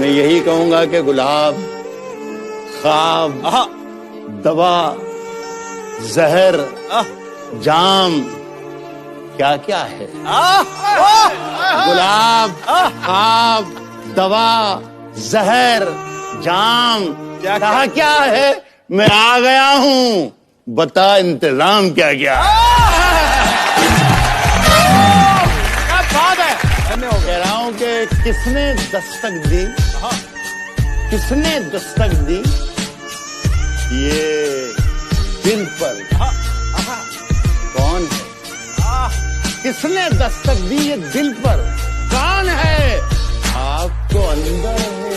मैं यही कहूंगा कि गुलाब, ख्वाब, दवा, जहर, जाम क्या क्या है। गुलाब, ख्वाब, दवा, जहर, जाम क्या क्या है। मैं आ गया हूं, बता इंतजाम क्या क्या है। कह रहा हूं कि किसने दस्तक दी, किसने दस्तक दी ये दिल पर, कौन है। किसने दस्तक दी ये दिल पर, कौन है। आपको अंदर है,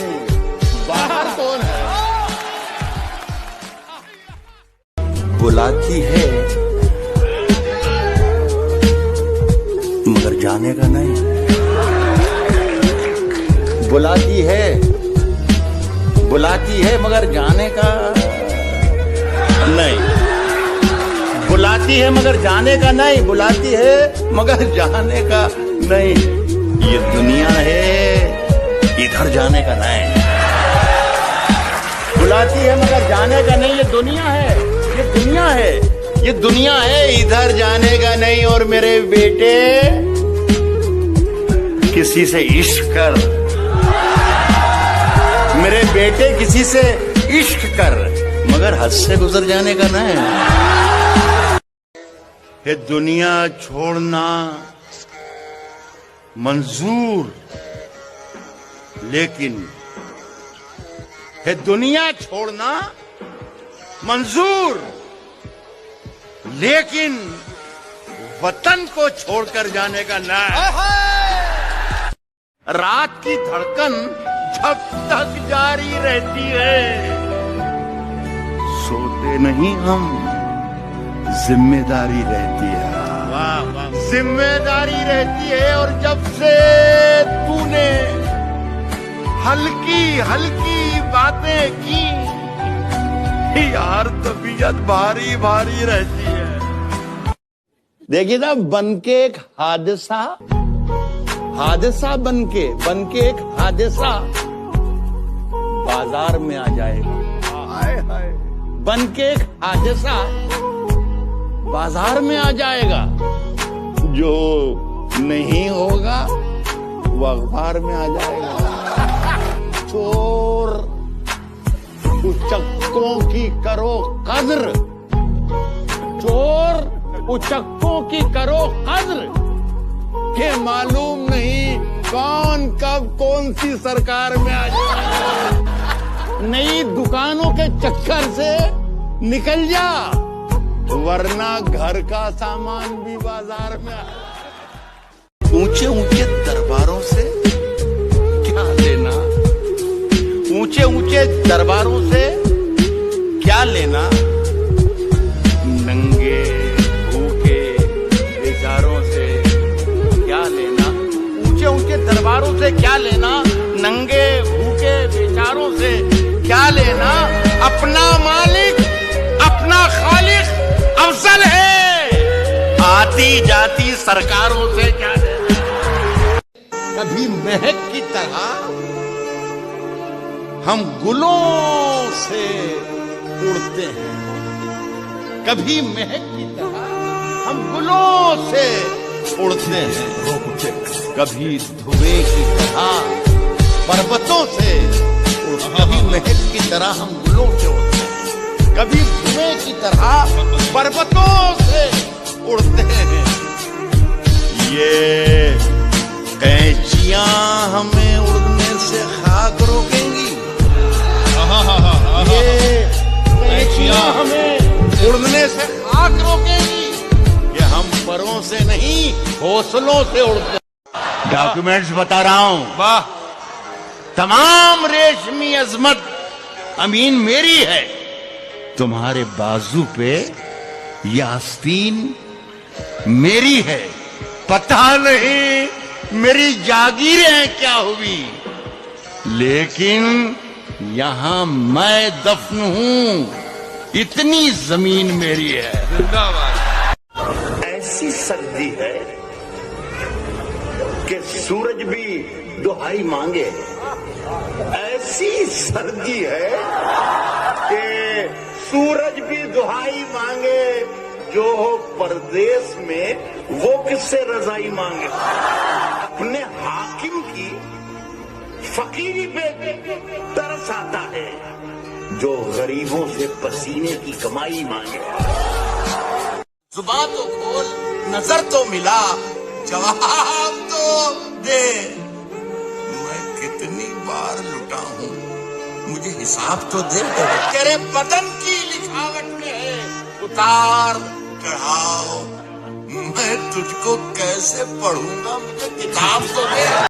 बाहर कौन है। बुलाती है मगर जाने का नहीं। बुलाती है मगर जाने का नहीं। बुलाती है मगर जाने का नहीं। बुलाती है मगर जाने का नहीं। ये दुनिया है, इधर जाने का नहीं। बुलाती है मगर जाने का नहीं। ये दुनिया है, ये दुनिया है, ये दुनिया है, इधर जाने का नहीं। और मेरे बेटे किसी से इश्क कर, मेरे बेटे किसी से इश्क कर, मगर हद से गुजर जाने का नहीं। ये दुनिया छोड़ना मंजूर, लेकिन ये दुनिया छोड़ना मंजूर, लेकिन वतन को छोड़कर जाने का नहीं। रात की धड़कन जब तक जारी रहती है, सोते नहीं हम, जिम्मेदारी रहती है। वाह वाह, जिम्मेदारी रहती है। और जब से तूने हल्की हल्की बातें की यार, तबीयत भारी भारी रहती है। देखिए ना, बनके एक हादसा, हादसा बनके एक हादसा बाजार में आ जाएगा। हाय हाय, बनके एक हादसा बाजार में आ जाएगा। जो नहीं होगा वो अखबार में आ जाएगा। चोर उचक्कों की करो कद्र, चोर उचक्कों की करो कद्र, के मालूम नहीं कौन कब कौन सी सरकार में आ जाए। नई दुकानों के चक्कर से निकल जा, वरना घर का सामान भी बाजार में आ। ऊंचे ऊंचे दरबारों से क्या लेना, ऊंचे ऊंचे दरबारों से क्या लेना। नंगे भूखे बेचारों से क्या लेना, ऊंचे ऊंचे दरबारों से क्या लेना। नंगे भूखे बेचारों से क्या लेना। अपना मालिक, अपना खालिक अफजल है, आती जाती सरकारों से क्या लेना। कभी महक की तरह हम गुलों से उड़ते हैं, कभी महक की तरह हम गुलों से उड़ते हैं। कभी धुएं की तरह पर्वतों से, कभी महक की तरह हम गुलों से उड़ते हैं, कभी धुएं की तरह पर्वतों से उड़ते हैं। ये कैंचियां हमें उड़ने से खाक रोकेंगी। ये कैंचियां हमें उड़ने से खाक रोकेंगी। ये हम परों से नहीं, हौसलों से उड़ते। डॉक्यूमेंट्स बता रहा हूं। वाह, तमाम रेशमी अजमत अमीन मेरी है। तुम्हारे बाजू पे ये आस्तीन मेरी है। पता नहीं मेरी जागीरें क्या हुई, लेकिन यहां मैं दफन हूं, इतनी जमीन मेरी है। जिंदाबाद। ऐसी सर्दी है कि सूरज भी दुहाई मांगे। ऐसी सर्दी है कि सूरज भी दुहाई मांगे, जो हो परदेश में वो किससे रजाई मांगे। अपने हाकिम की फकीरी पे तरस आता है, जो गरीबों से पसीने की कमाई मांगे। जुबान तो खोल, नजर तो मिला, जवाब तो दे। मैं कितनी बार लुटा हूँ, मुझे हिसाब तो दे। तेरे बदन की लिखावट में है उतार चढ़ाव, मैं तुझको कैसे पढ़ूंगा, मुझे किताब तो दे।